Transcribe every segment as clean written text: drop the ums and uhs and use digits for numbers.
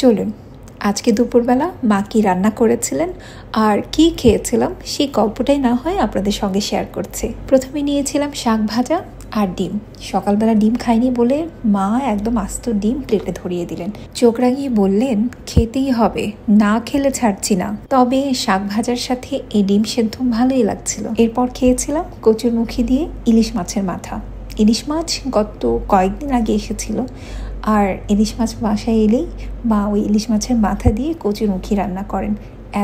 চলুন আজকে দুপুরবেলা মা কি রান্না করেছিলেন আর কি খেয়েছিলাম সেই গল্পটাই না হয় আপনাদের সঙ্গে শেয়ার করছি। প্রথমে নিয়েছিলাম শাক ভাজা আর ডিম। সকালবেলা ডিম খাইনি বলে মা একদম আস্ত ডিম প্লেটে ধরিয়ে দিলেন। চোখ রাঙিয়ে বললেন খেতেই হবে, না খেলে ছাড়ছি না। তবে শাক ভাজার সাথে এই ডিম সেদ্ধ ভালোই লাগছিল। এরপর খেয়েছিলাম কচুরমুখী দিয়ে ইলিশ মাছের মাথা। ইলিশ মাছ গত কয়েকদিন আগে এসেছিল, আর ইলিশ মাছ বাসায় এলেই মা ওই ইলিশ মাছের মাথা দিয়ে কচুরমুখী রান্না করেন।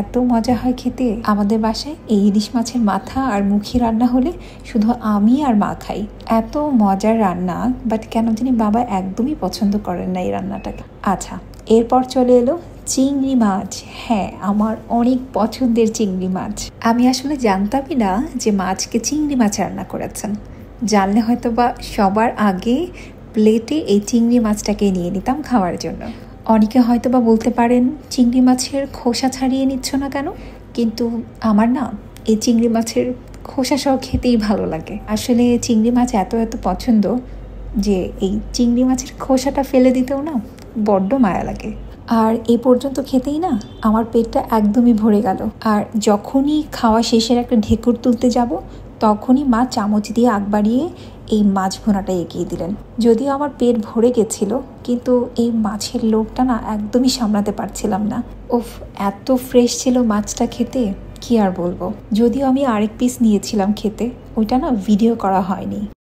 এত মজা হয় খেতে। আমাদের বাসায় এই ইলিশ মাছের মাথা আর মুখী রান্না হলে শুধু আমি আর মা খাই। এত মজার রান্না, বাট কেন জানি বাবা একদমই পছন্দ করেন না এই রান্নাটাকে। আচ্ছা, এরপর চলে এলো চিংড়ি মাছ। হ্যাঁ, আমার অনেক পছন্দের চিংড়ি মাছ। আমি আসলে জানতামই না যে মা আজকে চিংড়ি মাছ রান্না করেছেন। জানলে হয়তো বা সবার আগে প্লেটে এই চিংড়ি মাছটাকে নিয়ে নিতাম খাওয়ার জন্য। অনেকে হয়তো বা বলতে পারেন চিংড়ি মাছের খোসা ছাড়িয়ে নিচ্ছ না কেন, কিন্তু আমার না এই চিংড়ি মাছের খোসা সহ খেতেই ভালো লাগে। আসলে চিংড়ি মাছ এত পছন্দ যে এই চিংড়ি মাছের খোসাটা ফেলে দিতেও না বড্ড মায়া লাগে। আর এই পর্যন্ত খেতেই না আমার পেটটা একদমই ভরে গেল। আর যখনই খাওয়া শেষের একটা ঢেকুর তুলতে যাব, তখনই মা চামচ দিয়ে আগ বাড়িয়ে এই মাছ ভুনাটা এগিয়ে দিলেন। যদিও আমার পেট ভরে গেছিল, কিন্তু এই মাছের লোভটা না একদমই সামলাতে পারছিলাম না। উফ, এত ফ্রেশ ছিল মাছটা খেতে, কি আর বলবো। যদিও আমি আরেক পিস নিয়েছিলাম খেতে, ওইটা না ভিডিও করা হয়নি।